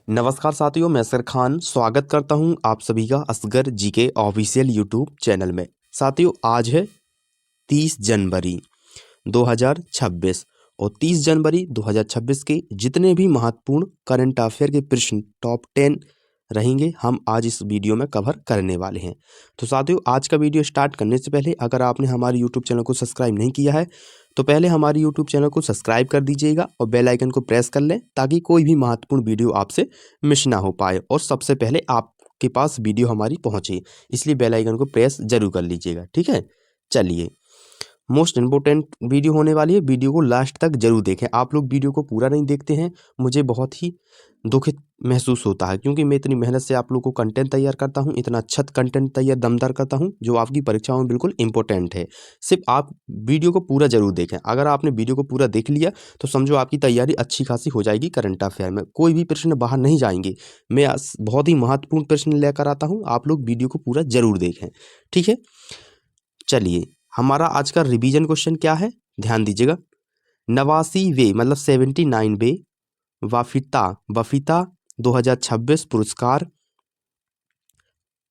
नमस्कार साथियों, मैं असगर खान स्वागत करता हूं आप सभी का Asgar GK official YouTube channel में। साथियों, आज है 30 जनवरी 2026 और 30 जनवरी 2026 के जितने भी महत्वपूर्ण करंट अफेयर के प्रश्न टॉप 10 रहेंगे, हम आज इस वीडियो में कवर करने वाले हैं। तो साथियों, आज का वीडियो स्टार्ट करने से पहले अगर आपने हमारे यूट्यूब चैनल को सब्सक्राइब नहीं किया है तो पहले हमारे यूट्यूब चैनल को सब्सक्राइब कर दीजिएगा और बेल आइकन को प्रेस कर लें ताकि कोई भी महत्वपूर्ण वीडियो आपसे मिस ना हो पाए और सबसे पहले आपके पास वीडियो हमारी पहुंचे। इसलिए बेल आइकन को प्रेस जरूर कर लीजिएगा, ठीक है। चलिए, मोस्ट इम्पोर्टेंट वीडियो होने वाली है, वीडियो को लास्ट तक जरूर देखें। आप लोग वीडियो को पूरा नहीं देखते हैं, मुझे बहुत ही दुखित महसूस होता है क्योंकि मैं इतनी मेहनत से आप लोगों को कंटेंट तैयार करता हूं, इतना अच्छा कंटेंट तैयार दमदार करता हूं जो आपकी परीक्षाओं में बिल्कुल इंपॉर्टेंट है। सिर्फ आप वीडियो को पूरा जरूर देखें। अगर आपने वीडियो को पूरा देख लिया तो समझो आपकी तैयारी अच्छी खासी हो जाएगी। करंट अफेयर में कोई भी प्रश्न बाहर नहीं जाएंगे। मैं बहुत ही महत्वपूर्ण प्रश्न लेकर आता हूँ, आप लोग वीडियो को पूरा जरूर देखें, ठीक है। चलिए, हमारा आज का रिवीजन क्वेश्चन क्या है, ध्यान दीजिएगा। 89वें मतलब 79वें बफीता 2026 पुरस्कार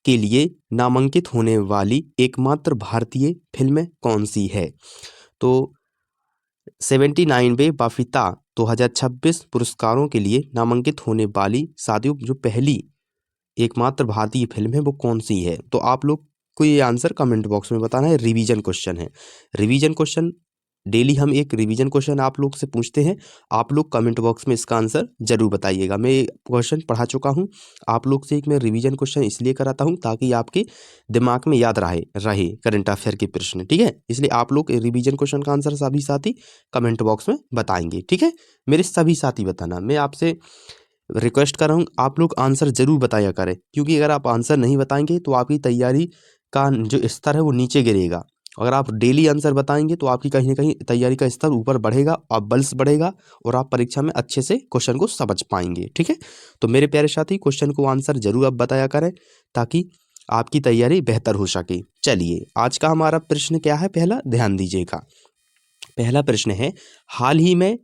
के लिए नामांकित होने वाली एकमात्र भारतीय फिल्म कौन सी है? तो 79वें बफीता 2026 पुरस्कारों के लिए नामांकित होने वाली साथियों जो पहली एकमात्र भारतीय फिल्म है वो कौन सी है? तो आप लोग को ये आंसर कमेंट बॉक्स में बताना है। रिवीजन क्वेश्चन है। रिवीजन क्वेश्चन डेली हम एक रिवीजन क्वेश्चन आप लोग से पूछते हैं। आप लोग कमेंट बॉक्स में इसका आंसर जरूर बताइएगा। मैं क्वेश्चन पढ़ा चुका हूं, आप लोग से एक मैं रिवीजन क्वेश्चन इसलिए कराता हूं ताकि आपके दिमाग में याद रहे करंट अफेयर के प्रश्न, ठीक है। इसलिए आप लोग रिवीजन क्वेश्चन का आंसर सभी साथी कमेंट बॉक्स में बताएंगे, ठीक है। मेरे सभी साथी बताना, मैं आपसे रिक्वेस्ट कर रहा हूँ आप लोग आंसर जरूर बताया करें क्योंकि अगर आप आंसर नहीं बताएंगे तो आपकी तैयारी का जो स्तर है वो नीचे गिरेगा। अगर आप डेली आंसर बताएंगे तो आपकी कहीं ना कहीं तैयारी का स्तर ऊपर बढ़ेगा, आप बल्स बढ़ेगा और आप परीक्षा में अच्छे से क्वेश्चन को समझ पाएंगे, ठीक है। तो मेरे प्यारे साथी, क्वेश्चन को आंसर जरूर आप बताया करें ताकि आपकी तैयारी बेहतर हो सके। चलिए, आज का हमारा प्रश्न क्या है, पहला ध्यान दीजिएगा। पहला प्रश्न है, हाल ही में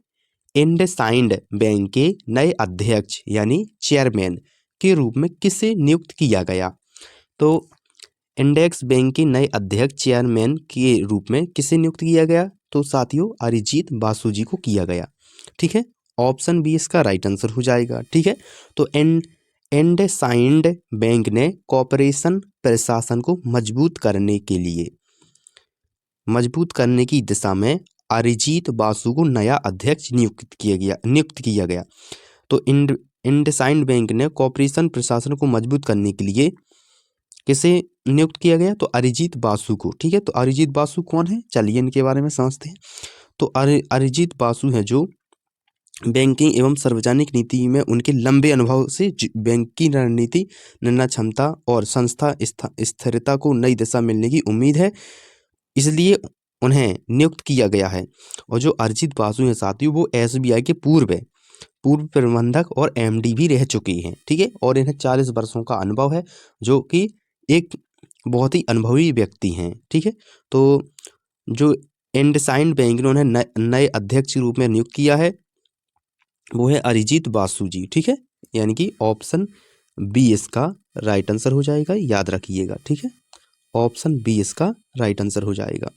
इंडसइंड बैंक के नए अध्यक्ष यानी चेयरमैन के रूप में किसे नियुक्त किया गया? तो इंडेक्स बैंक के नए अध्यक्ष चेयरमैन के रूप में किसे नियुक्त किया गया? तो साथियों अरिजीत बासु जी को किया गया, ठीक है। ऑप्शन बी इसका राइट आंसर हो जाएगा, ठीक है। तो इंडसइंड बैंक ने कॉरपोरेशन प्रशासन को मजबूत करने की दिशा में अरिजीत बासु को नया अध्यक्ष नियुक्त किया गया। तो इंडसइंड बैंक ने कॉरपोरेशन प्रशासन को मजबूत करने के लिए किसे नियुक्त किया गया? तो अरिजीत बासु को, ठीक है। तो अरिजीत बासु कौन है, चलिए इनके बारे में समझते हैं। तो अरिजीत बासु हैं जो बैंकिंग एवं सार्वजनिक नीति में उनके लंबे अनुभव से बैंकिंग रणनीति, निर्णय क्षमता और संस्था स्थिरता को नई दिशा मिलने की उम्मीद है, इसलिए उन्हें नियुक्त किया गया है। और जो अरिजीत बासु हैं साथियों वो एसबीआई के पूर्व प्रबंधक और एमडी भी रह चुके हैं, ठीक है। और इन्हें 40 वर्षों का अनुभव है, जो कि एक बहुत ही अनुभवी व्यक्ति हैं, ठीक है। तो जो इंडसइंड बैंक ने उन्हें नए अध्यक्ष के रूप में नियुक्त किया है वो है अरिजीत बासु जी, ठीक है। यानी कि ऑप्शन बी इसका राइट आंसर हो जाएगा, याद रखिएगा, ठीक है। ऑप्शन बी इसका राइट आंसर हो जाएगा,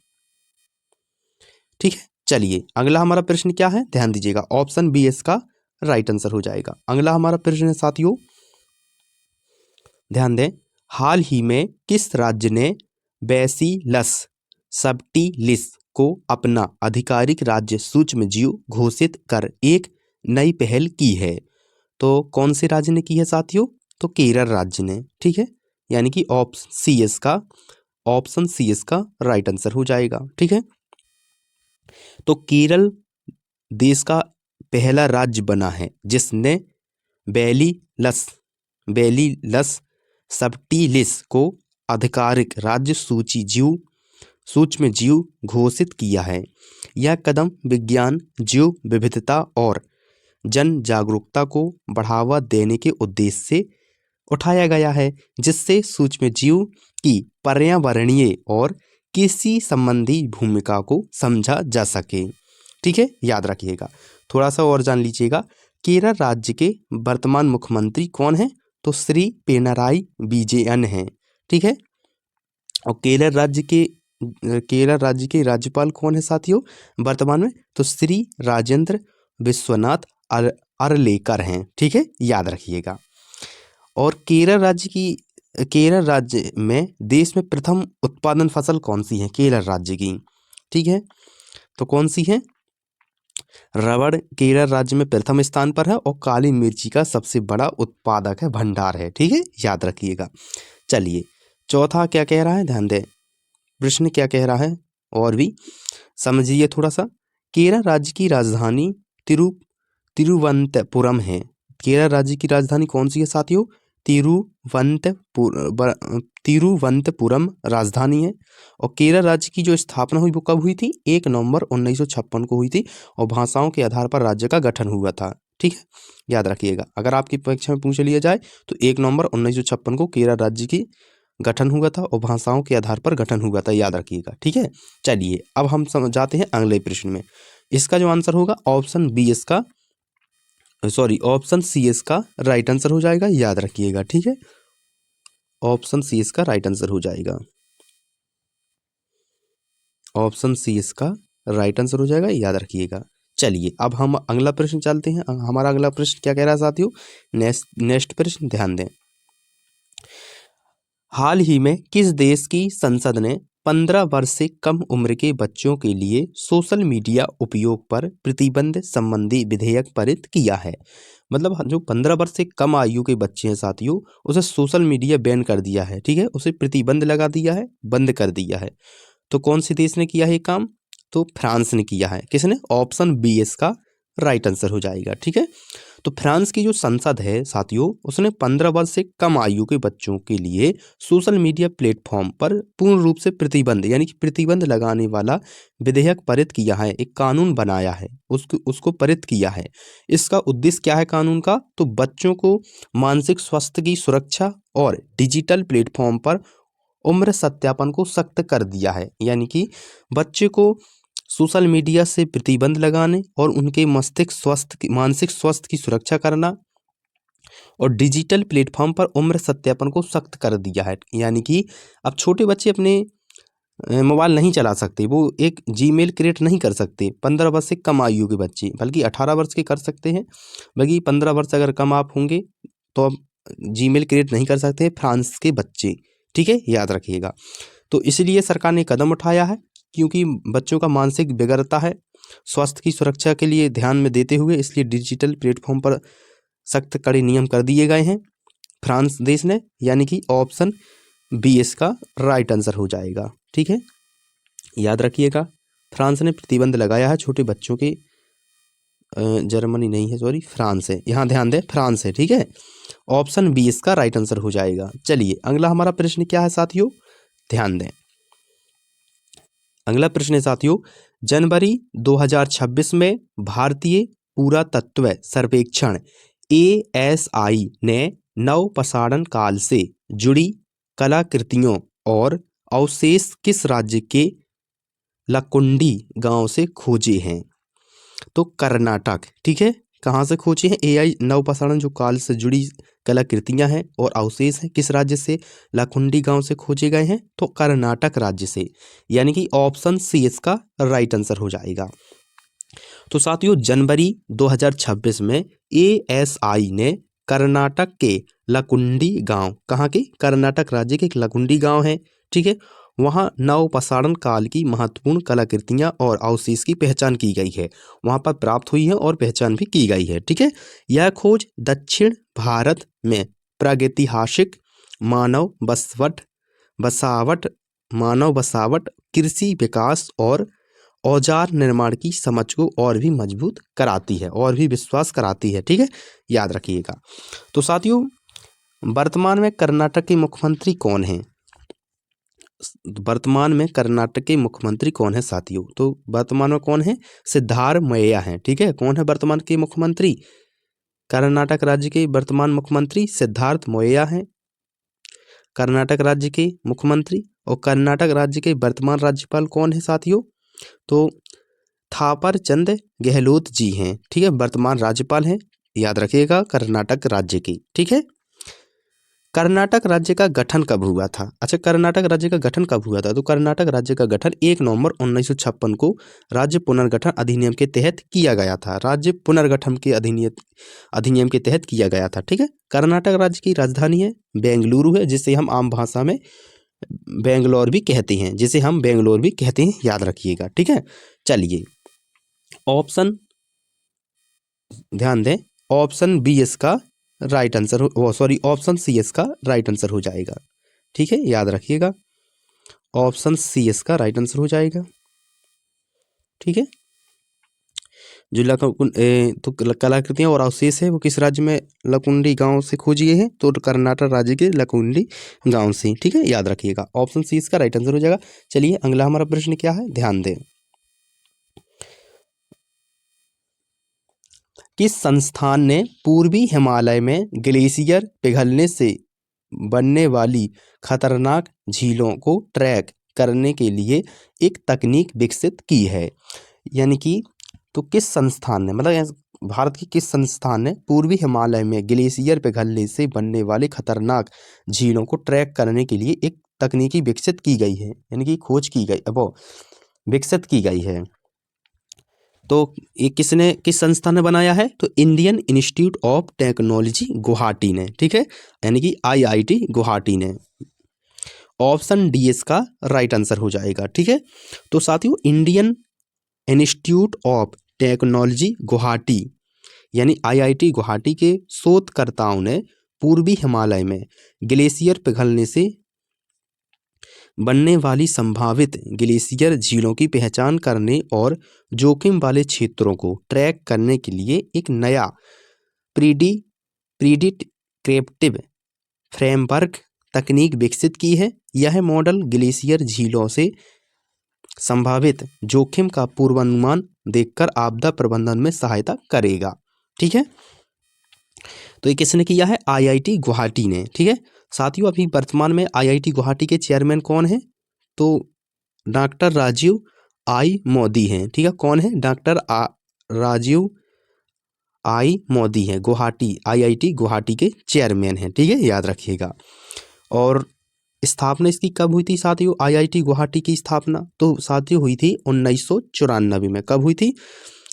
ठीक है। चलिए, अगला हमारा प्रश्न क्या है, ध्यान दीजिएगा। ऑप्शन बी इसका राइट आंसर हो जाएगा। अगला हमारा प्रश्न है साथियों, ध्यान दें, हाल ही में किस राज्य ने बैसिलस सबटिलिस को अपना आधिकारिक राज्य सूक्ष्म जीव घोषित कर एक नई पहल की है? तो कौन से राज्य ने की है साथियों? तो केरल राज्य ने, ठीक है। यानी कि ऑप्शन सी इसका राइट आंसर हो जाएगा, ठीक है। तो केरल देश का पहला राज्य बना है जिसने बैसिलस सबटिलिस को आधिकारिक राज्य सूक्ष्म जीव घोषित किया है। यह कदम विज्ञान, जीव विविधता और जन जागरूकता को बढ़ावा देने के उद्देश्य से उठाया गया है, जिससे सूक्ष्म जीव की पर्यावरणीय और कृषि संबंधी भूमिका को समझा जा सके, ठीक है। याद रखिएगा, थोड़ा सा और जान लीजिएगा। केरल राज्य के वर्तमान मुख्यमंत्री कौन है? तो श्री पिनराई विजयन हैं, ठीक है। और केरल राज्य के राज्यपाल कौन है साथियों वर्तमान में? तो श्री राजेंद्र विश्वनाथ अरलेकर हैं, ठीक है, याद रखिएगा। और केरल राज्य में देश में प्रथम उत्पादन फसल कौन सी है केरल राज्य की? ठीक है, तो कौन सी है? रबड़ केरल राज्य में प्रथम स्थान पर है और काली मिर्ची का सबसे बड़ा उत्पादक है, भंडार है, ठीक है, याद रखिएगा। चलिए चौथा क्या कह रहा है, ध्यान दें प्रश्न क्या कह रहा है और भी समझिए थोड़ा सा। केरल राज्य की राजधानी तिरुवनंतपुरम है। केरल राज्य की राजधानी कौन सी है साथियों? तिरुवनंतपुरम राजधानी है। और केरल राज्य की जो स्थापना हुई वो कब हुई थी? 1 नवंबर 1956 को हुई थी और भाषाओं के आधार पर राज्य का गठन हुआ था, ठीक है, याद रखिएगा। अगर आपकी परीक्षा में पूछ लिया जाए तो 1 नवंबर 1956 को केरल राज्य की गठन हुआ था और भाषाओं के आधार पर गठन हुआ था, याद रखिएगा, ठीक है। चलिए अब हम जाते हैं अगले प्रश्न में। इसका जो आंसर होगा ऑप्शन सी इसका राइट आंसर हो जाएगा, याद रखिएगा, ठीक है। ऑप्शन सी इसका राइट आंसर हो जाएगा, ऑप्शन सी इसका राइट आंसर हो जाएगा, याद रखिएगा। चलिए अब हम अगला प्रश्न चलते हैं। हमारा अगला प्रश्न क्या कह रहा है साथियों? नेक्स्ट प्रश्न ध्यान दें। हाल ही में किस देश की संसद ने 15 वर्ष से कम उम्र के बच्चों के लिए सोशल मीडिया उपयोग पर प्रतिबंध संबंधी विधेयक पारित किया है? मतलब जो 15 वर्ष से कम आयु के बच्चे हैं साथियों, उसे सोशल मीडिया बैन कर दिया है, ठीक है, उसे प्रतिबंध लगा दिया है, बंद कर दिया है। तो कौन से देश ने किया है काम? तो फ्रांस ने किया है। किसने? ऑप्शन बी इसका राइट आंसर हो जाएगा, ठीक है। तो फ्रांस की जो संसद है साथियों, उसने 15 वर्ष से कम आयु के बच्चों के लिए सोशल मीडिया प्लेटफॉर्म पर पूर्ण रूप से प्रतिबंध यानी कि प्रतिबंध लगाने वाला विधेयक पारित किया है, एक कानून बनाया है, उसको पारित किया है। इसका उद्देश्य क्या है कानून का? तो बच्चों को मानसिक स्वास्थ्य की सुरक्षा और डिजिटल प्लेटफॉर्म पर उम्र सत्यापन को सख्त कर दिया है। यानी कि बच्चे को सोशल मीडिया से प्रतिबंध लगाने और उनके मानसिक स्वास्थ्य की सुरक्षा करना और डिजिटल प्लेटफॉर्म पर उम्र सत्यापन को सख्त कर दिया है। यानी कि अब छोटे बच्चे अपने मोबाइल नहीं चला सकते, वो एक जीमेल क्रिएट नहीं कर सकते 15 वर्ष से कम आयु के बच्चे, बल्कि 18 वर्ष के कर सकते हैं, बल्कि 15 वर्ष अगर कम आप होंगे तो अब जीमेल क्रिएट नहीं कर सकते फ्रांस के बच्चे, ठीक है, याद रखिएगा। तो इसलिए सरकार ने कदम उठाया है, क्योंकि बच्चों का मानसिक बिगड़ता है, स्वास्थ्य की सुरक्षा के लिए ध्यान में देते हुए इसलिए डिजिटल प्लेटफॉर्म पर सख्त कड़े नियम कर दिए गए हैं फ्रांस देश ने। यानी कि ऑप्शन बी इसका राइट आंसर हो जाएगा, ठीक है, याद रखिएगा। फ्रांस ने प्रतिबंध लगाया है छोटे बच्चों के, जर्मनी नहीं है, सॉरी, फ्रांस है, यहाँ ध्यान दें, फ्रांस है, ठीक है। ऑप्शन बी इसका राइट आंसर हो जाएगा। चलिए अगला हमारा प्रश्न क्या है साथियों, ध्यान दें। अगला प्रश्न है साथियों, जनवरी 2026 में भारतीय पुरातत्व सर्वेक्षण ASI ने नव पाषाण काल से जुड़ी कलाकृतियों और अवशेष किस राज्य के लकुंडी गांव से खोजे हैं? तो कर्नाटक, ठीक है, कहाँ से खोजे हैं? AI नव पाषाण जो काल से जुड़ी कलाकृतियां हैं और अवशेष हैं किस राज्य से? लकुंडी गांव से खोजे गए हैं, तो कर्नाटक राज्य से। यानी कि ऑप्शन सी इसका राइट आंसर हो जाएगा। तो साथियों जनवरी 2026 में ASI ने कर्नाटक के लकुंडी गांव, कहाँ के? कर्नाटक राज्य के एक लकुंडी गांव है, ठीक है, वहाँ नव पाषाण काल की महत्वपूर्ण कलाकृतियां और अवशेष की पहचान की गई है, वहाँ पर प्राप्त हुई है और पहचान भी की गई है, ठीक है। यह खोज दक्षिण भारत में प्रागैतिहासिक मानव बसावट, कृषि विकास और औजार निर्माण की समझ को और भी मजबूत कराती है और भी विश्वास कराती है, ठीक है, याद रखिएगा। तो साथियों वर्तमान में कर्नाटक के मुख्यमंत्री कौन हैं? वर्तमान में कर्नाटक के मुख्यमंत्री कौन है साथियों? तो वर्तमान में कौन है? सिद्धारमैया हैं, ठीक है। कौन है वर्तमान के मुख्यमंत्री? कर्नाटक राज्य के वर्तमान मुख्यमंत्री सिद्धारमैया हैं, कर्नाटक राज्य के मुख्यमंत्री। और कर्नाटक राज्य के वर्तमान राज्यपाल कौन है साथियों? तो थापर चंद गहलोत जी हैं, ठीक है, वर्तमान राज्यपाल हैं याद रखिएगा, कर्नाटक राज्य की। ठीक है, कर्नाटक राज्य का गठन कब हुआ था? अच्छा, कर्नाटक राज्य का गठन कब हुआ था? तो कर्नाटक राज्य का गठन 1 नवंबर 1956 को राज्य पुनर्गठन अधिनियम के तहत किया गया था। राज्य पुनर्गठन के अधिनियम के तहत किया गया था। ठीक है, कर्नाटक राज्य की राजधानी है बेंगलुरु है, जिसे हम आम भाषा में बेंगलोर भी कहते हैं, जिसे हम बेंगलोर भी कहते हैं, याद रखिएगा। ठीक है, चलिए ऑप्शन ध्यान दें, ऑप्शन बी इसका राइट आंसर ऑप्शन सी इसका राइट आंसर हो जाएगा। ठीक है, याद रखिएगा, ऑप्शन सी इसका राइट आंसर हो जाएगा। ठीक है, जो तो कलाकृतियां और अवशेष है वो किस राज्य में लकुंडी गांव से खोजी गए हैं? तो कर्नाटक राज्य के लकुंडी गांव से। ठीक है, याद रखिएगा, ऑप्शन सी इसका राइट आंसर हो जाएगा। चलिए अगला हमारा प्रश्न क्या है, ध्यान दें। किस संस्थान ने पूर्वी हिमालय में ग्लेशियर पिघलने से बनने वाली खतरनाक झीलों को ट्रैक करने के लिए एक तकनीक विकसित की है? यानी कि तो किस संस्थान ने, मतलब भारत की किस संस्थान ने पूर्वी हिमालय में ग्लेशियर पिघलने से बनने वाले खतरनाक झीलों को ट्रैक करने के लिए एक तकनीकी विकसित की गई है, यानी कि खोज की गई, अब विकसित की गई है? तो ये किस संस्था ने बनाया है? तो Indian institute of technology Guwahati ने। ठीक है, यानी कि IIT गुवाहाटी ने। ऑप्शन डी इसका राइट आंसर हो जाएगा। ठीक है, तो साथियों Indian institute of technology Guwahati यानी IIT गुवाहाटी के शोधकर्ताओं ने पूर्वी हिमालय में ग्लेशियर पिघलने से बनने वाली संभावित ग्लेशियर झीलों की पहचान करने और जोखिम वाले क्षेत्रों को ट्रैक करने के लिए एक नया प्रिडिक्टिव फ्रेमवर्क तकनीक विकसित की है। यह मॉडल ग्लेशियर झीलों से संभावित जोखिम का पूर्वानुमान देखकर आपदा प्रबंधन में सहायता करेगा। ठीक है, तो ये किसने किया है? IIT गुवाहाटी ने। ठीक है, साथियों अभी वर्तमान में IIT गुवाहाटी के चेयरमैन कौन है? तो डॉक्टर राजीव आई मोदी हैं। ठीक है, कौन है? डॉक्टर राजीव आई मोदी हैं, गुवाहाटी IIT गुवाहाटी के चेयरमैन हैं। ठीक है, याद रखिएगा। और स्थापना इसकी कब हुई थी साथियों? IIT गुवाहाटी की स्थापना तो साथियों हुई थी 1994 में। कब हुई थी?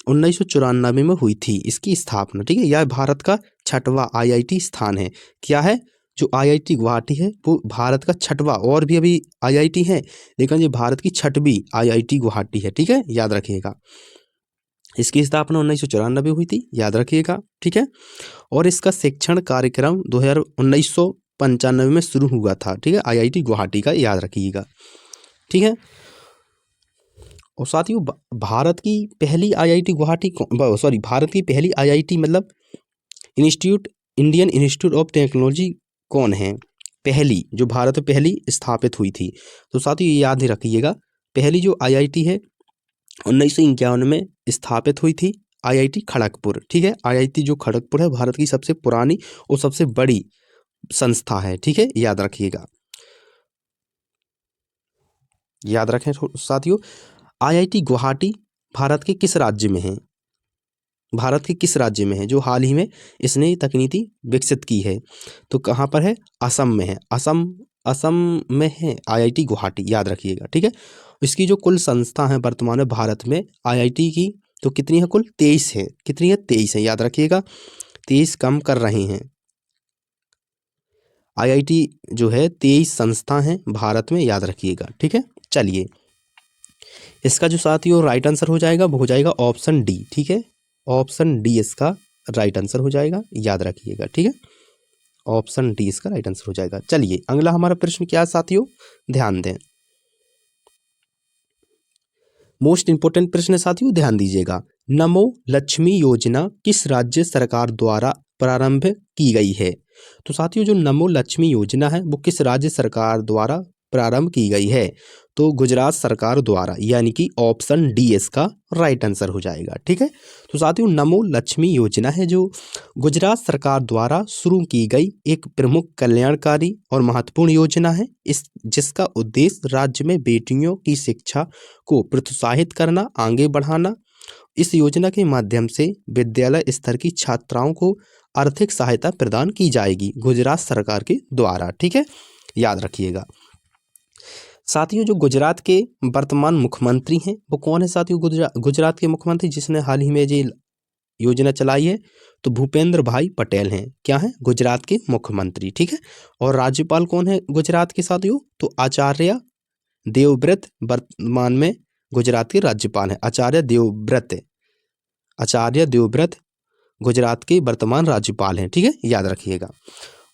1994 में हुई थी इसकी स्थापना। ठीक है, यह भारत का 6वां IIT स्थान है। क्या है? जो IIT गुवाहाटी है वो भारत का 6वां, और भी अभी IIT है लेकिन ये भारत की 6वीं IIT गुवाहाटी है। ठीक है, याद रखिएगा, इसकी स्थापना 1994 हुई थी, याद रखिएगा। ठीक है, और इसका शिक्षण कार्यक्रम 1995 में शुरू हुआ था। ठीक है, IIT गुवाहाटी का, याद रखिएगा। ठीक है, और साथियों भारत की पहली IIT गुवाहाटी भारत की पहली IIT मतलब इंडियन इंस्टीट्यूट ऑफ टेक्नोलॉजी कौन है? पहली जो भारत में पहली स्थापित हुई थी। तो साथियों ये याद ही रखिएगा, पहली जो IIT है 1951 में स्थापित हुई थी, IIT खड़गपुर। ठीक है, IIT जो खड़गपुर है भारत की सबसे पुरानी और सबसे बड़ी संस्था है। ठीक है, याद रखिएगा, याद रखें साथियों। IIT गुवाहाटी भारत के किस राज्य में है? भारत के किस राज्य में है जो हाल ही में इसने तकनीकी विकसित की है? तो कहाँ पर है? असम में है। असम में है IIT गुवाहाटी, याद रखिएगा। ठीक है, इसकी जो कुल संस्था है वर्तमान में भारत में IIT की, तो कितनी है? कुल 23 है। कितनी है? 23 है, याद रखिएगा, 23 कम कर रहे हैं। IIT जो है 23 संस्था हैं भारत में, याद रखिएगा। ठीक है, चलिए इसका जो साथियों राइट आंसर हो जाएगा वो हो जाएगा ऑप्शन डी। ठीक है, ऑप्शन डी इसका राइट आंसर हो जाएगा, याद रखिएगा। ठीक है, ऑप्शन डी इसका राइट आंसर हो जाएगा। चलिए अगला हमारा प्रश्न क्या है साथियों, ध्यान दें, मोस्ट इंपोर्टेंट प्रश्न है साथियों, ध्यान दीजिएगा। नमो लक्ष्मी योजना किस राज्य सरकार द्वारा प्रारंभ की गई है? तो साथियों जो नमो लक्ष्मी योजना है वो किस राज्य सरकार द्वारा प्रारंभ की गई है? तो गुजरात सरकार द्वारा, यानी कि ऑप्शन डी इसका राइट आंसर हो जाएगा। ठीक है, तो साथियों नमो लक्ष्मी योजना है जो गुजरात सरकार द्वारा शुरू की गई एक प्रमुख कल्याणकारी और महत्वपूर्ण योजना है, जिसका उद्देश्य राज्य में बेटियों की शिक्षा को प्रोत्साहित करना, आगे बढ़ाना इस योजना के माध्यम से विद्यालय स्तर की छात्राओं को आर्थिक सहायता प्रदान की जाएगी गुजरात सरकार के द्वारा। ठीक है, याद रखिएगा। साथियों, जो गुजरात के वर्तमान मुख्यमंत्री हैं वो कौन है साथियों? गुजरात के मुख्यमंत्री जिसने हाल ही में ये योजना चलाई है तो भूपेंद्र भाई पटेल हैं। क्या है? गुजरात के मुख्यमंत्री। ठीक है, और राज्यपाल कौन है गुजरात के साथियों? तो आचार्य देवव्रत वर्तमान में गुजरात के राज्यपाल हैं। आचार्य देवव्रत गुजरात के वर्तमान राज्यपाल हैं। ठीक है, याद रखिएगा।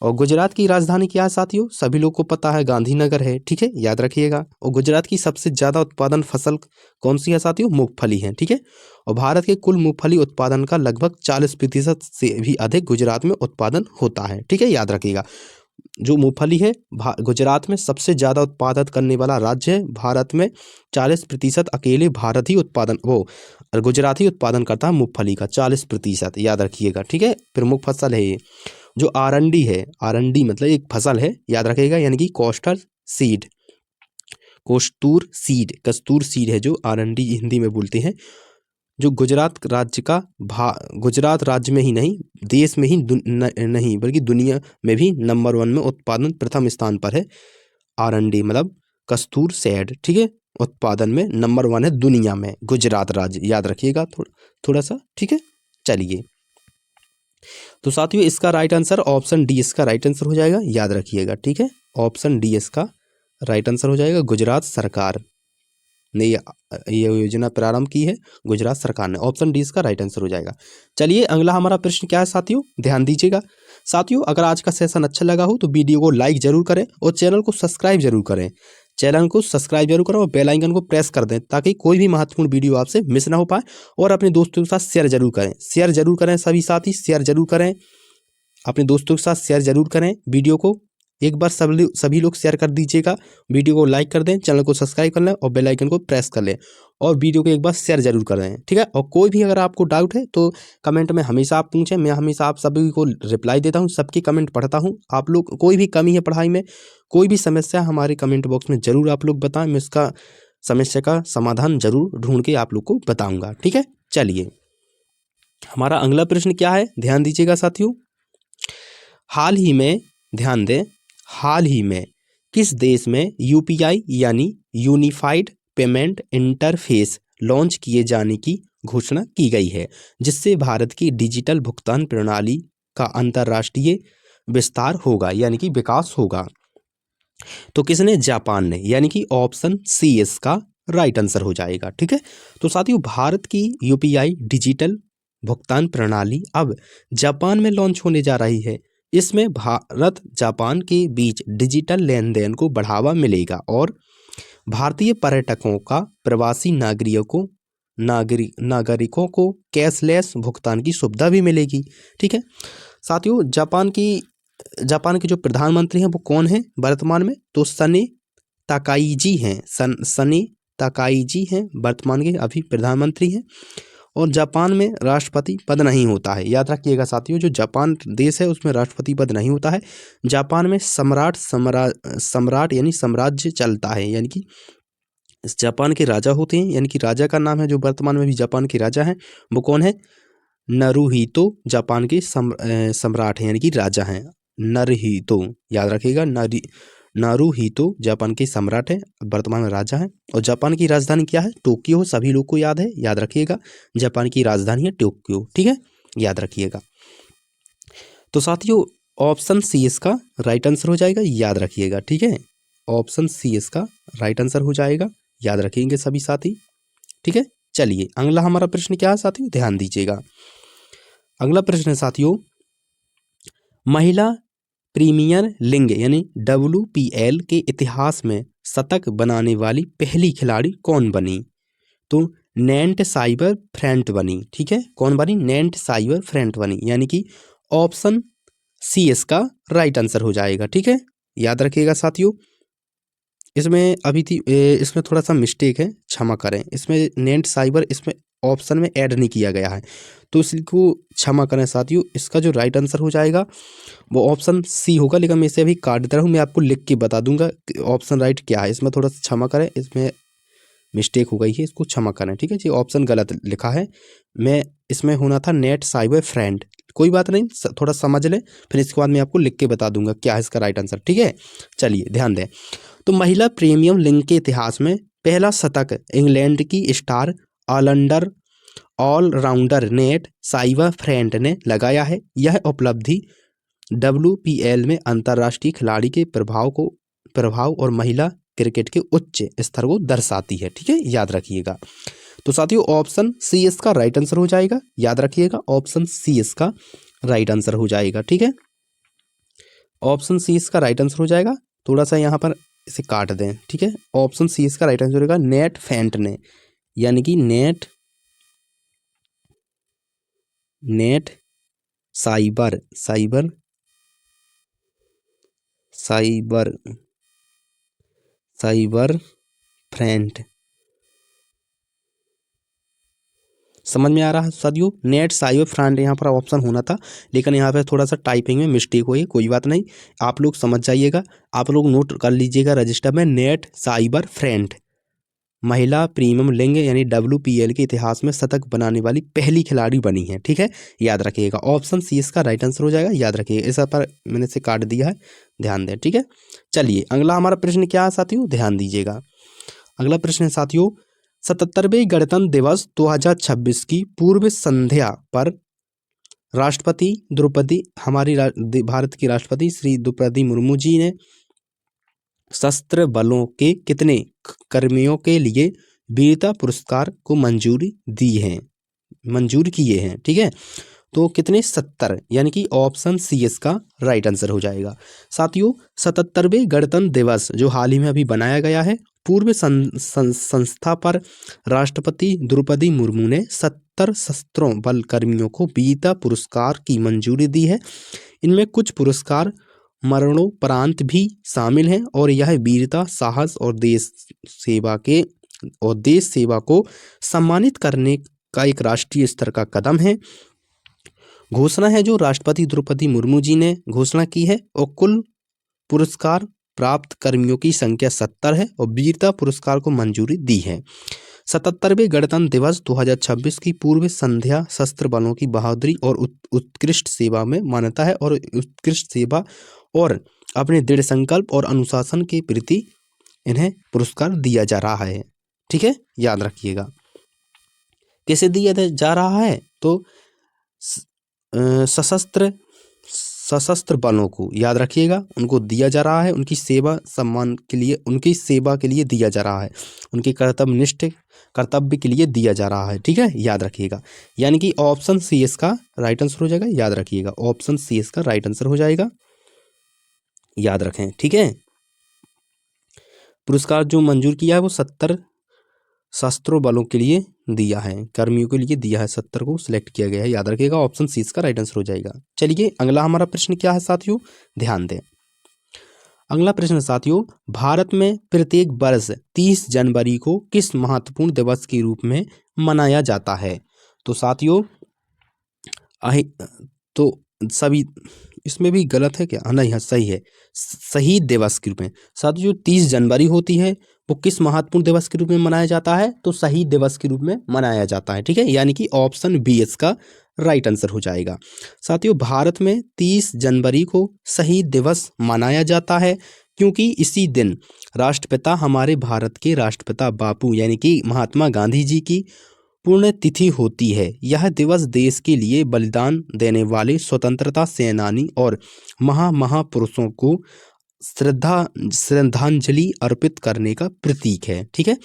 और गुजरात की राजधानी क्या है साथियों? सभी लोग को पता है, गांधीनगर है। ठीक है, याद रखिएगा। और गुजरात की सबसे ज्यादा उत्पादन फसल कौन सी है साथियों? मूंगफली है। ठीक है, और भारत के कुल मूंगफली उत्पादन का लगभग 40% से भी अधिक गुजरात में उत्पादन होता है। ठीक है, याद रखिएगा। जो मूंगफली है गुजरात में सबसे ज्यादा उत्पादन करने वाला राज्य है। भारत में 40% अकेले भारत ही उत्पादन गुजरात ही उत्पादन करता है मूंगफली का 40%, याद रखिएगा। ठीक है, प्रमुख फसल है ये। जो आरंडी है, आरंडी मतलब एक फसल है, याद रखिएगा, यानी कि कस्तूर सीड है जो आरंडी हिंदी में बोलते हैं। जो गुजरात राज्य में ही नहीं, देश में ही नहीं बल्कि दुनिया में भी नंबर 1 में उत्पादन प्रथम स्थान पर है। आरंडी मतलब कस्तूर सेड। ठीक है, उत्पादन में नंबर 1 है दुनिया में गुजरात राज्य, याद रखिएगा थोड़ा सा। ठीक है, चलिए। तो साथियों, इसका राइट आंसर ऑप्शन डी इसका राइट आंसर हो जाएगा, याद रखिएगा। ठीक है, ऑप्शन डी इसका राइट आंसर हो जाएगा। गुजरात सरकार ने ये योजना प्रारंभ की है, गुजरात सरकार ने। ऑप्शन डी इसका राइट आंसर हो जाएगा। चलिए, अगला हमारा प्रश्न क्या है साथियों? ध्यान दीजिएगा। साथियों, अगर आज का सेशन अच्छा लगा हो तो वीडियो को लाइक जरूर करें और चैनल को सब्सक्राइब जरूर करें। और बेल आइकन को प्रेस कर दें ताकि कोई भी महत्वपूर्ण वीडियो आपसे मिस ना हो पाए। और अपने दोस्तों के साथ शेयर जरूर करें। सभी साथी शेयर जरूर करें, अपने दोस्तों के साथ शेयर जरूर करें। वीडियो को एक बार सभी लोग शेयर कर दीजिएगा। वीडियो को लाइक कर दें, चैनल को सब्सक्राइब कर लें और बेल आइकन को प्रेस कर लें और वीडियो को एक बार शेयर जरूर कर दें। ठीक है, और कोई भी अगर आपको डाउट है तो कमेंट में हमेशा आप पूछें, मैं हमेशा आप सभी को रिप्लाई देता हूं, सबकी कमेंट पढ़ता हूं। आप लोग कोई भी कमी है पढ़ाई में, कोई भी समस्या हमारे कमेंट बॉक्स में जरूर आप लोग बताएं, मैं इसका समस्या का समाधान जरूर ढूंढ के आप लोग को बताऊंगा। ठीक है, चलिए, हमारा अगला प्रश्न क्या है? ध्यान दीजिएगा साथियों। हाल ही में किस देश में यूपीआई यानी यूनिफाइड पेमेंट इंटरफेस लॉन्च किए जाने की घोषणा की गई है, जिससे भारत की डिजिटल भुगतान प्रणाली का अंतर्राष्ट्रीय विस्तार होगा यानी कि विकास होगा? तो किसने? जापान ने, यानी कि ऑप्शन सी इसका राइट आंसर हो जाएगा। ठीक है, तो साथियों, भारत की यूपीआई डिजिटल भुगतान प्रणाली अब जापान में लॉन्च होने जा रही है। इसमें भारत जापान के बीच डिजिटल लेन देन को बढ़ावा मिलेगा और भारतीय पर्यटकों का प्रवासी नागरिकों को कैशलेस भुगतान की सुविधा भी मिलेगी। ठीक है साथियों, जापान के जो प्रधानमंत्री हैं वो कौन है वर्तमान में? तो सने ताकाईजी हैं वर्तमान के अभी प्रधानमंत्री हैं। और जापान में राष्ट्रपति पद नहीं होता है, याद रखिएगा साथियों। जो जापान देश है उसमें राष्ट्रपति पद नहीं होता है। जापान में सम्राट यानी साम्राज्य चलता है, यानी कि जापान के राजा होते हैं, यानी कि राजा का नाम है जो वर्तमान में भी जापान के राजा हैं वो कौन है? नरूहितो जापान के सम्राट हैं, यानी कि राजा हैं। नरूहितो, याद रखिएगा, नारूहितो जापान के सम्राट है, वर्तमान में राजा है। और जापान की राजधानी क्या है? टोक्यो, सभी लोग को याद है, याद रखिएगा। जापान की राजधानी है टोक्यो। ठीक है, याद रखिएगा। तो साथियों, ऑप्शन सी इसका राइट आंसर हो जाएगा, याद रखिएगा। ठीक है, ऑप्शन सी इसका राइट आंसर हो जाएगा, याद रखेंगे सभी साथी। ठीक है, चलिए, अगला हमारा प्रश्न क्या है साथियों? ध्यान दीजिएगा। अगला प्रश्न है साथियों, महिला प्रीमियर लीग यानी WPL के इतिहास में शतक बनाने वाली पहली खिलाड़ी कौन बनी? तो नैंट साइबर फ्रेंट बनी। ठीक है, कौन बनी? नैंट साइबर फ्रेंट बनी, यानी कि ऑप्शन सी इसका राइट आंसर हो जाएगा। ठीक है, याद रखिएगा साथियों। इसमें थोड़ा सा मिस्टेक है, क्षमा करें। इसमें नैंट साइबर इसमें ऑप्शन में ऐड नहीं किया गया है, तो इसको क्षमा करें साथियों। इसका जो राइट आंसर हो जाएगा वो ऑप्शन सी होगा, लेकिन मैं इसे अभी काट देता हूँ, मैं आपको लिख के बता दूंगा ऑप्शन राइट क्या है। इसमें थोड़ा सा क्षमा करें, इसमें मिस्टेक हो गई है, इसको क्षमा करें। ठीक है जी, ऑप्शन गलत लिखा है, मैं इसमें होना था नेट साइबर फ्रेंड। कोई बात नहीं, थोड़ा समझ ले, फिर इसके बाद मैं आपको लिख के बता दूंगा क्या है इसका राइट आंसर। ठीक है, चलिए ध्यान दें। तो महिला प्रीमियम लीग के इतिहास में पहला शतक इंग्लैंड की स्टार ऑलराउंडर नेट साइबर फ्रेंड ने लगाया है। यह उपलब्धि WPL में अंतर्राष्ट्रीय खिलाड़ी के प्रभाव और महिला क्रिकेट के उच्च स्तर को दर्शाती है। ठीक है, याद रखिएगा। तो साथियों ऑप्शन सी इसका राइट आंसर हो जाएगा, याद रखिएगा, ऑप्शन सी इसका राइट आंसर हो जाएगा। ठीक है, ऑप्शन सी इसका राइट आंसर हो जाएगा। थोड़ा सा यहाँ पर इसे काट दें। ठीक है, ऑप्शन सी इसका राइट आंसर होगा नेट फेंट ने, यानी कि net cyber cyber cyber cyber friend. समझ में आ रहा है साथियों, नेट साइबर फ्रेंड यहाँ पर ऑप्शन होना था, लेकिन यहाँ पे थोड़ा सा टाइपिंग में मिस्टेक हुई, कोई बात नहीं, आप लोग समझ जाइएगा, आप लोग नोट कर लीजिएगा रजिस्टर में, नेट साइबर फ्रेंड महिला प्रीमियम लीग यानी WPL के इतिहास में शतक बनाने वाली पहली खिलाड़ी बनी है। ठीक है, याद रखिएगा, ऑप्शन सी इसका राइट आंसर हो जाएगा, याद रखिएगा। इस पर मैंने से काट दिया है, ध्यान दें। ठीक है, चलिए अगला हमारा प्रश्न क्या है साथियों, ध्यान दीजिएगा। अगला प्रश्न है साथियों, 77वें गणतंत्र दिवस 2026 की पूर्व संध्या पर राष्ट्रपति द्रौपदी भारत की राष्ट्रपति श्री द्रौपदी मुर्मू जी ने सशस्त्र बलों के कितने कर्मियों के लिए वीरता पुरस्कार को मंजूर किए हैं। ठीक है, तो कितने, 70, यानी कि ऑप्शन सी इसका राइट आंसर हो जाएगा। साथियों 77वें गणतंत्र दिवस जो हाल ही में अभी बनाया गया है, पूर्व संस्था पर राष्ट्रपति द्रौपदी मुर्मू ने 70 सशस्त्र बल कर्मियों को वीरता पुरस्कार की मंजूरी दी है। इनमें कुछ पुरस्कार मरणोपरांत भी शामिल हैं और यह वीरता, साहस और देश सेवा को सम्मानित करने का एक राष्ट्रीय स्तर का कदम है। घोषणा है जो राष्ट्रपति द्रौपदी मुर्मू जी ने घोषणा की है, और कुल पुरस्कार प्राप्त कर्मियों की संख्या 70 है और वीरता पुरस्कार को मंजूरी दी है। 77वें गणतंत्र दिवस 2026 की पूर्व संध्या सशस्त्र बलों की बहादुरी और उत्कृष्ट सेवा में मान्यता है, और उत्कृष्ट सेवा और अपने दृढ़ संकल्प और अनुशासन के प्रति इन्हें पुरस्कार दिया जा रहा है। ठीक है, याद रखिएगा, कैसे दिया जा रहा है, तो सशस्त्र बलों को याद रखिएगा, उनको दिया जा रहा है, उनकी सेवा सम्मान के लिए, उनकी सेवा के लिए दिया जा रहा है, उनके कर्तव्य के लिए दिया जा रहा है। ठीक है, याद रखिएगा, यानी कि ऑप्शन सी इसका राइट आंसर हो जाएगा, याद रखिएगा, ऑप्शन सी इसका राइट आंसर हो जाएगा, याद रखें। ठीक है, पुरस्कार जो मंजूर किया है वो 70 सशस्त्र बलों के लिए दिया है, कर्मियों के लिए दिया है, 70 को सिलेक्ट किया गया है, याद रखिएगा, ऑप्शन सी इसका राइट आंसर हो जाएगा। चलिए अगला हमारा प्रश्न क्या है साथियों, ध्यान दें। अगला प्रश्न साथियों, भारत में प्रत्येक वर्ष 30 जनवरी को किस महत्वपूर्ण दिवस के रूप में मनाया जाता है। तो साथियों तो सभी इसमें भी गलत है क्या, नहीं है, सही है, शहीद दिवस के रूप में। साथियों जो 30 जनवरी होती है वो किस महत्वपूर्ण दिवस के रूप में मनाया जाता है, तो शहीद दिवस के रूप में मनाया जाता है। ठीक है, यानी कि ऑप्शन बी इसका राइट आंसर हो जाएगा। साथियों भारत में 30 जनवरी को शहीद दिवस मनाया जाता है, क्योंकि इसी दिन राष्ट्रपिता, हमारे भारत के राष्ट्रपिता बापू यानी कि महात्मा गांधी जी की पुण्यतिथि होती है। यह दिवस देश के लिए बलिदान देने वाले स्वतंत्रता सेनानी और महापुरुषों को श्रद्धांजलि अर्पित करने का प्रतीक है। ठीक है,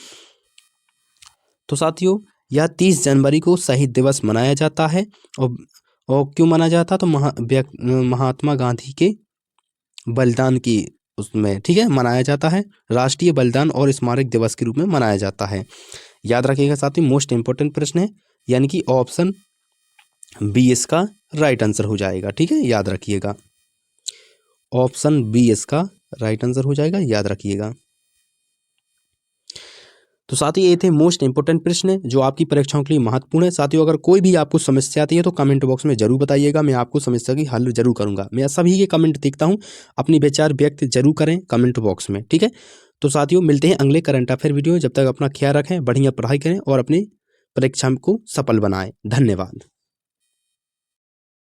तो साथियों यह 30 जनवरी को शहीद दिवस मनाया जाता है, और क्यों मनाया जाता है, तो महात्मा गांधी के बलिदान की उसमें, ठीक है, मनाया जाता है, राष्ट्रीय बलिदान और स्मारक दिवस के रूप में मनाया जाता है। याद रखिएगा साथियों, मोस्ट इंपोर्टेंट प्रश्न है, यानी कि ऑप्शन बी इसका राइट आंसर हो जाएगा। ठीक है, याद रखिएगा, ऑप्शन बी इसका राइट आंसर हो जाएगा, याद रखिएगा। तो साथियों ये थे मोस्ट इंपोर्टेंट प्रश्न जो आपकी परीक्षाओं के लिए महत्वपूर्ण है। साथियों अगर कोई भी आपको समस्या आती है तो कमेंट बॉक्स में जरूर बताइएगा, मैं आपको समस्या की हल जरूर करूंगा। मैं सभी के कमेंट देखता हूं, अपनी विचार व्यक्त जरूर करें कमेंट बॉक्स में। ठीक है, तो साथियों मिलते हैं अगले करंट अफेयर वीडियो में। जब तक अपना ख्याल रखें, बढ़िया पढ़ाई करें और अपनी परीक्षा को सफल बनाएं। धन्यवाद।